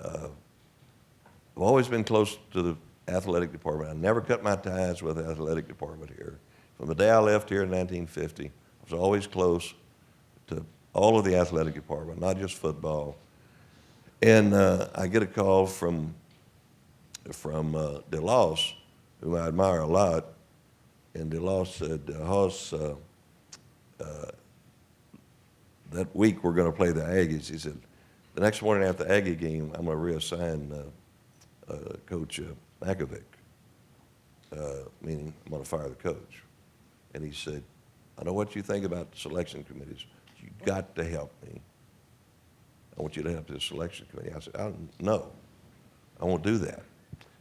I've always been close to the athletic department. I never cut my ties with the athletic department here. From the day I left here in 1950, I was always close to all of the athletic department, not just football. And I get a call from DeLoss, whom I admire a lot, and DeLoss said, Hoss, that week we're going to play the Aggies. He said, the next morning after the Aggie game, I'm going to reassign Coach Makovic, meaning I'm going to fire the coach. And he said, I know what you think about the selection committees. You got to help me. I want you to help the selection committee. I said, no, I won't do that.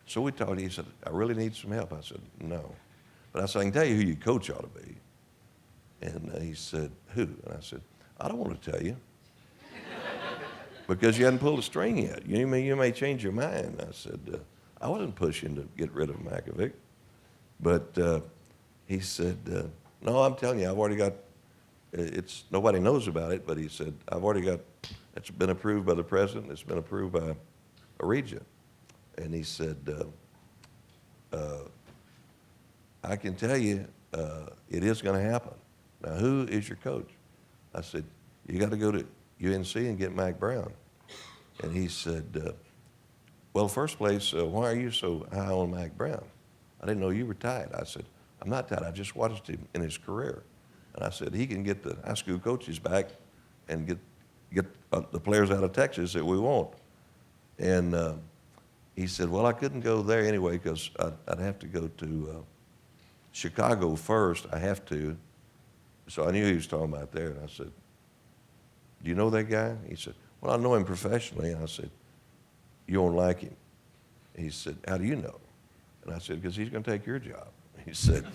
So we talked. He said, I really need some help. I said, no. But I said, I can tell you who your coach ought to be. And he said, who? And I said, I don't want to tell you. Because you hadn't pulled a string yet. You may change your mind. I said, I wasn't pushing to get rid of Makovic. But he said, no, I'm telling you, I've already got, nobody knows about it, but he said, I've already got, it's been approved by the president, it's been approved by a regent. And he said, I can tell you it is going to happen. Now, who is your coach? I said, you got to go to UNC and get Mac Brown. And he said, well, first place, why are you so high on Mac Brown? I didn't know you were tied. I said, I'm not tied. I just watched him in his career. And I said, he can get the high school coaches back and get the players out of Texas that we want. And he said, well, I couldn't go there anyway because I'd have to go to Chicago first. I have to. So I knew he was talking about there. And I said, do you know that guy? He said, well, I know him professionally. And I said, you don't like him? He said, how do you know? And I said, because he's going to take your job. He said,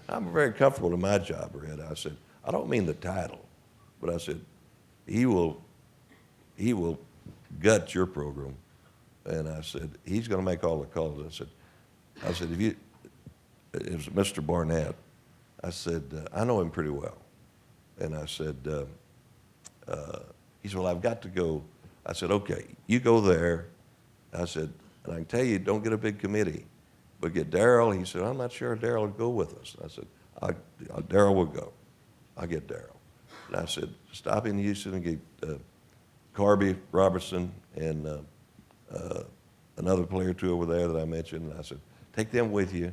I'm very comfortable in my job, Red. I said, I don't mean the title, but I said, he will gut your program. And I said, he's going to make all the calls. I said, it was Mr. Barnett. I said, I know him pretty well. And I said, he said, well, I've got to go. I said, okay, you go there. I said, and I can tell you, don't get a big committee, but get Darryl. He said, I'm not sure Darryl will go with us. I said, Darryl will go. I'll get Darryl. And I said, stop in Houston and get Carby, Robertson, and another player or two over there that I mentioned. And I said, take them with you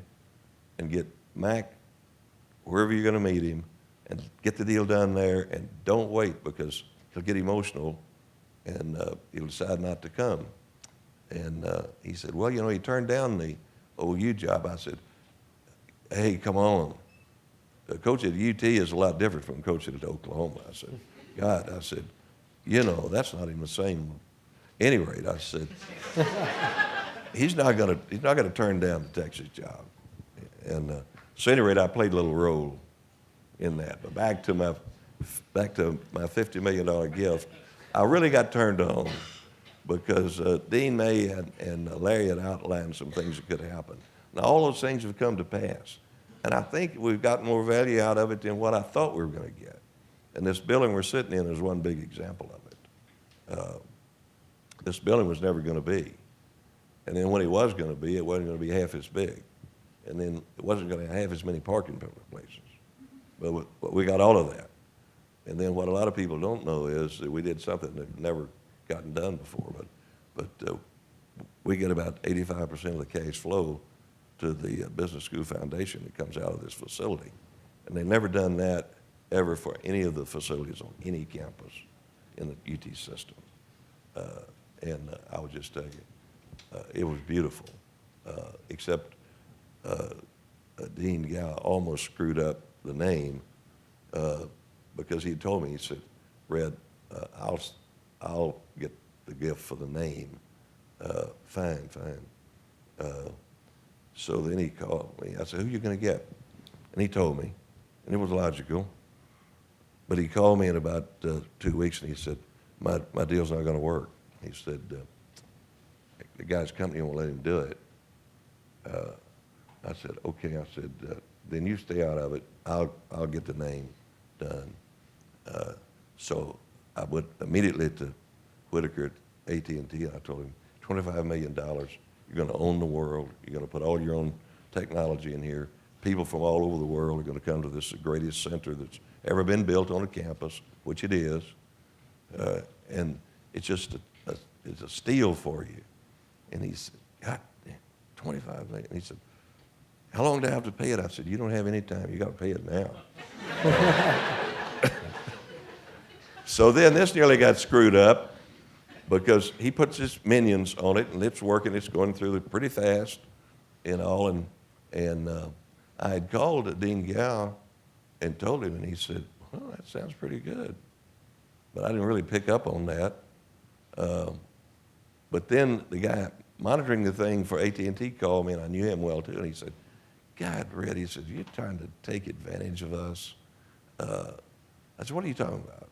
and get Mac wherever you're going to meet him and get the deal done there, and don't wait because he'll get emotional and he'll decide not to come. And he said, well, he turned down the OU job. I said, hey, come on. Coaching at UT is a lot different from coaching at Oklahoma. I said, God, I said, that's not even the same. At any rate, I said, he's not gonna turn down the Texas job. And so at any rate, I played a little role in that. But back to my $50 million gift, I really got turned on because Dean May and Larry had outlined some things that could happen. Now, all those things have come to pass. And I think we've gotten more value out of it than what I thought we were going to get. And this building we're sitting in is one big example of it. This building was never going to be. And then when it was going to be, it wasn't going to be half as big. And then it wasn't going to have as many parking places. But we got all of that. And then what a lot of people don't know is that we did something that had never gotten done before. But we get about 85% of the cash flow to the business school foundation that comes out of this facility. And they've never done that ever for any of the facilities on any campus in the UT system. And I would just tell you, it was beautiful, except Dean Gow almost screwed up the name because he told me, he said, Red, I'll get the gift for the name. Fine. So then he called me. I said, who are you going to get? And he told me, and it was logical. But he called me in about 2 weeks, and he said, my deal's not going to work. He said, the guy's company won't let him do it. I said, okay. I said, then you stay out of it. I'll get the name done. So I went immediately to Whitaker AT&T, and I told him, $25 million, you're going to own the world, you're going to put all your own technology in here. People from all over the world are going to come to this, the greatest center that's ever been built on a campus, which it is, and it's just it's a steal for you. And he said, God, $25 million. And he said, how long do I have to pay it? I said, you don't have any time. You got to pay it now. So then this nearly got screwed up because he puts his minions on it, and it's working. It's going through it pretty fast and all. And I had called Dean Gow and told him, and he said, well, that sounds pretty good. But I didn't really pick up on that. But then the guy monitoring the thing for AT&T called me, and I knew him well too, and he said, God, Red, he said, you're trying to take advantage of us. I said, what are you talking about?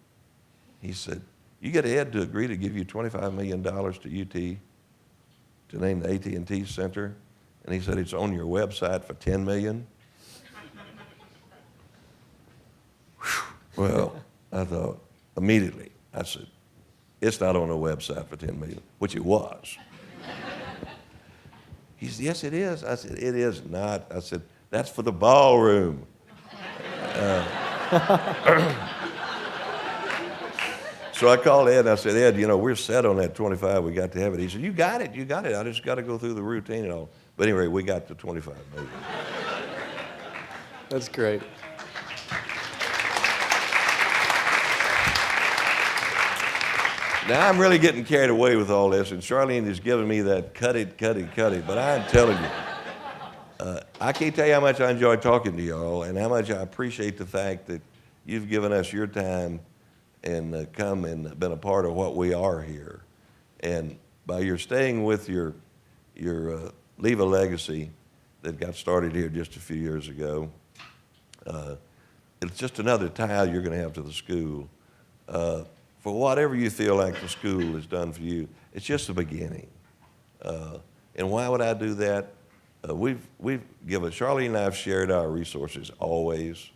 He said, you get Ed to agree to give you $25 million to UT to name the AT&T Center, and he said it's on your website for $10 million. Well, I thought immediately, I said, it's not on a website for $10 million, which it was. He said, yes, it is. I said, it is not. I said, that's for the ballroom. So I called Ed and I said, Ed, you know, we're set on that 25. We got to have it. He said, you got it. I just got to go through the routine and all. But anyway, we got to 25 million. That's great. Now, I'm really getting carried away with all this, and Charlene is giving me that cut it. But I'm telling you, I can't tell you how much I enjoy talking to y'all and how much I appreciate the fact that you've given us your time and come and been a part of what we are here. And by your staying with your Leave a Legacy that got started here just a few years ago, it's just another tile you're going to have to the school. For whatever you feel like the school has done for you, it's just the beginning. And why would I do that? We've given, Charlene and I have shared our resources always,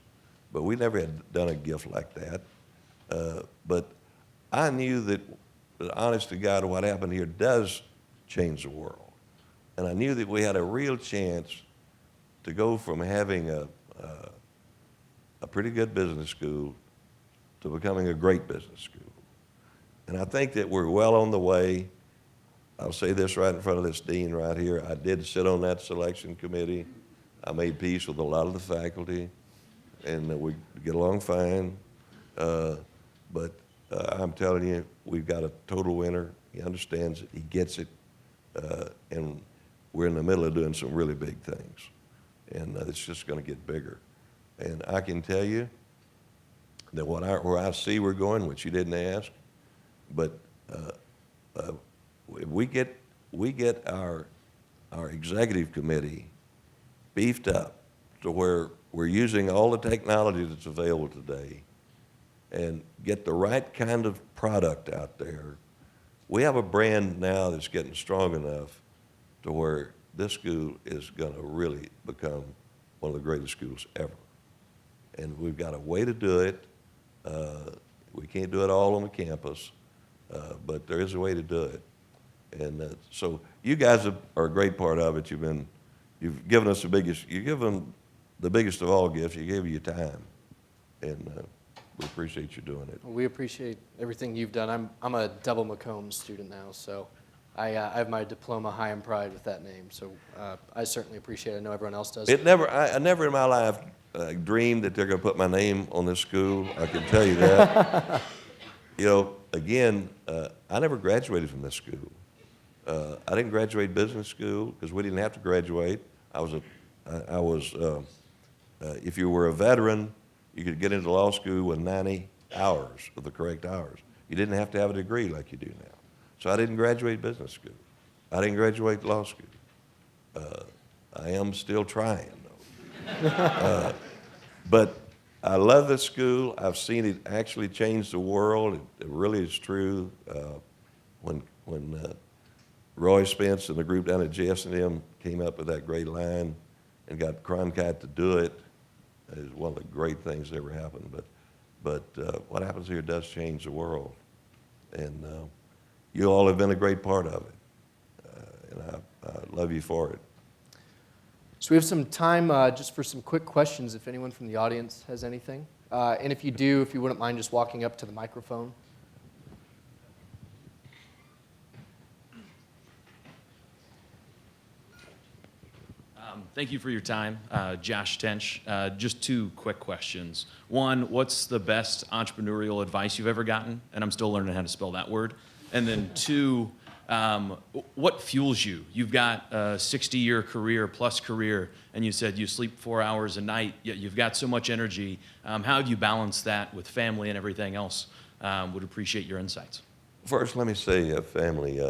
but we never had done a gift like that. But I knew that, honest to God, what happened here does change the world. And I knew that we had a real chance to go from having a pretty good business school to becoming a great business school. And I think that we're well on the way. I'll say this right in front of this dean right here. I did sit on that selection committee. I made peace with a lot of the faculty, and we get along fine. But I'm telling you, we've got a total winner. He understands it. He gets it. And we're in the middle of doing some really big things. And it's just going to get bigger. And I can tell you that where I see we're going, which you didn't ask, but we get our executive committee beefed up to where we're using all the technology that's available today and get the right kind of product out there. We have a brand now that's getting strong enough to where this school is going to really become one of the greatest schools ever. And we've got a way to do it. We can't do it all on the campus, but there is a way to do it. And so you guys are a great part of it. You've given us you've given the biggest of all gifts. You gave your time, and we appreciate you doing it. We appreciate everything you've done. I'm a double McCombs student now, so I have my diploma high in pride with that name. So I certainly appreciate it. I know everyone else does. I never in my life dreamed that they're going to put my name on this school. I can tell you that. You know, again, I never graduated from this school. I didn't graduate business school because we didn't have to graduate. If you were a veteran, you could get into law school with 90 hours of the correct hours. You didn't have to have a degree like you do now. So I didn't graduate business school. I didn't graduate law school. I am still trying, though. But I love this school. I've seen it actually change the world. It really is true. When Roy Spence and the group down at JS&M came up with that great line and got Cronkite to do it, is one of the great things that ever happened. But what happens here does change the world. And you all have been a great part of it, and I love you for it. So we have some time just for some quick questions if anyone from the audience has anything. And if you do, if you wouldn't mind just walking up to the microphone. Thank you for your time. Josh Tench. Just two quick questions. One, what's the best entrepreneurial advice you've ever gotten? And I'm still learning how to spell that word. And then two, what fuels you? You've got a 60-year career, and you said you sleep 4 hours a night, yet you've got so much energy. How do you balance that with family and everything else? Would appreciate your insights. First, let me say, family,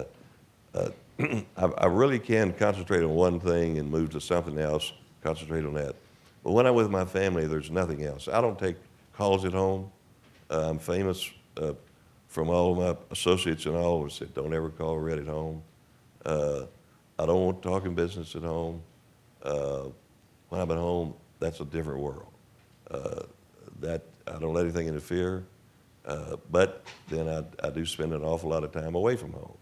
I really can concentrate on one thing and move to something else, concentrate on that. But when I'm with my family, there's nothing else. I don't take calls at home. I'm famous from all of my associates and all who said, don't ever call Red at home. I don't want talking business at home. When I'm at home, that's a different world. That I don't let anything interfere. But then I do spend an awful lot of time away from home.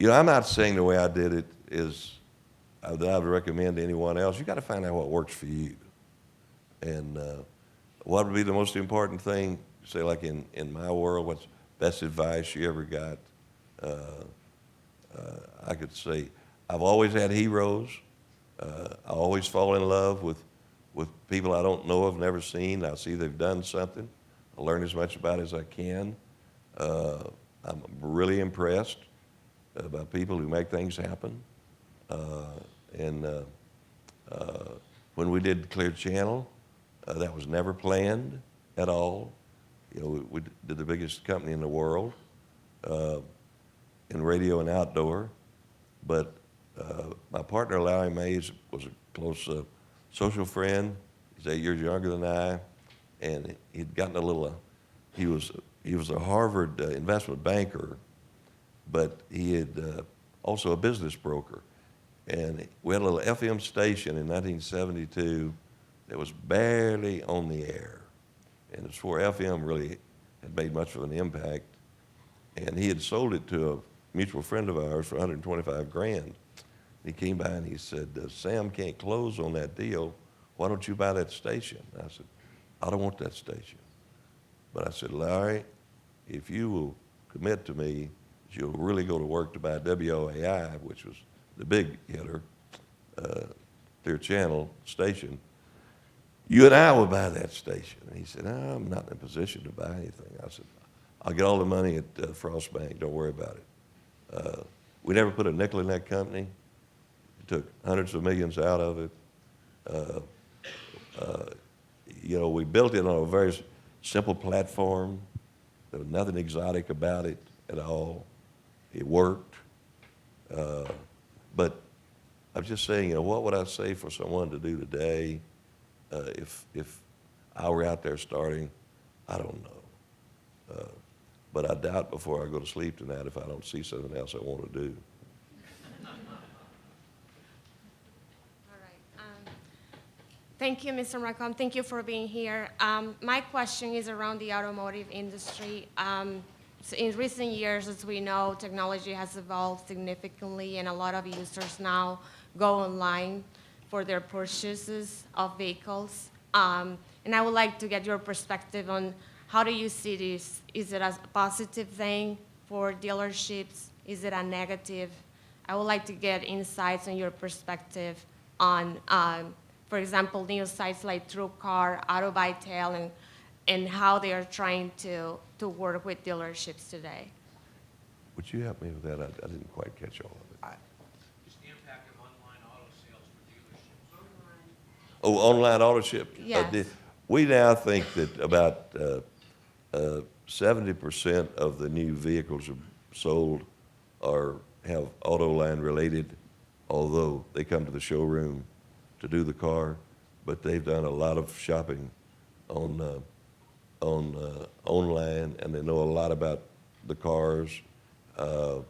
I'm not saying the way I did it is that I would recommend to anyone else. You got to find out what works for you. And what would be the most important thing, say like in my world, what's best advice you ever got? I could say I've always had heroes. I always fall in love with people I don't know of, never seen. I see they've done something. I learn as much about it as I can. I'm really impressed by people who make things happen. When we did Clear Channel, that was never planned at all. We did the biggest company in the world in radio and outdoor. But my partner, Larry Mays, was a close social friend. He's 8 years younger than I, and he'd gotten a little. He was a Harvard investment banker, but he had also a business broker. And we had a little FM station in 1972 that was barely on the air. And it's before FM really had made much of an impact. And he had sold it to a mutual friend of ours for $125,000. He came by and he said, Sam can't close on that deal. Why don't you buy that station? I said, I don't want that station. But I said, Larry, if you will commit to me that you'll really go to work to buy WOAI, which was the big hitter, Clear Channel station, you and I will buy that station. And he said, I'm not in a position to buy anything. I said, I'll get all the money at Frost Bank. Don't worry about it. We never put a nickel in that company. We took hundreds of millions out of it. We built it on a very simple platform. There was nothing exotic about it at all. It worked. But I'm just saying, what would I say for someone to do today if I were out there starting? I don't know. But I doubt before I go to sleep tonight if I don't see something else I want to do. Thank you, Mr. McCombs. Thank you for being here. My question is around the automotive industry. So in recent years, as we know, technology has evolved significantly, and a lot of users now go online for their purchases of vehicles. And I would like to get your perspective on how do you see this? Is it a positive thing for dealerships? Is it a negative? I would like to get insights on your perspective on for example, new sites like TrueCar, AutoBytel, and how they are trying to work with dealerships today. Would you help me with that? I didn't quite catch all of it. Just the impact of online auto sales for dealerships. Oh, online auto ship. Yes. We now think that about 70% of the new vehicles sold have Autoline related, although they come to the showroom to do the car, but they've done a lot of shopping online, and they know a lot about the cars. I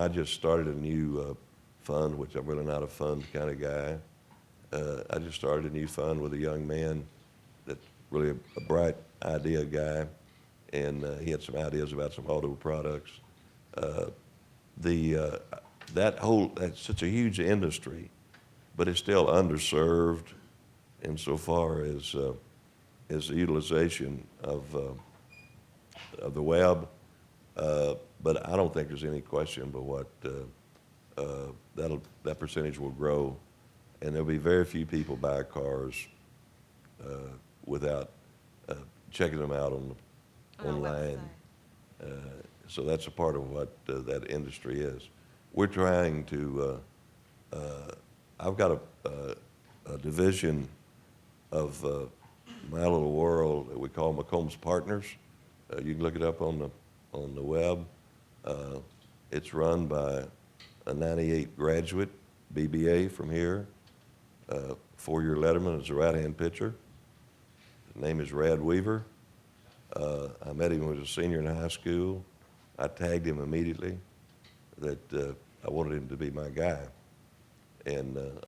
just started a new fund, which I'm really not a fund kind of guy. I just started a new fund with a young man that really a bright idea guy, and he had some ideas about some auto products. That's such a huge industry, but it's still underserved insofar as the utilization of the web. But I don't think there's any question but what that percentage will grow, and there'll be very few people buy cars without checking them out On a online. website. So that's a part of what that industry is. We're trying to. I've got a division of my little world that we call McCombs Partners. You can look it up on the web. It's run by a 98 graduate BBA from here, 4-year letterman as a right-hand pitcher. His name is Rad Weaver. I met him when he was a senior in high school. I tagged him immediately that I wanted him to be my guy. And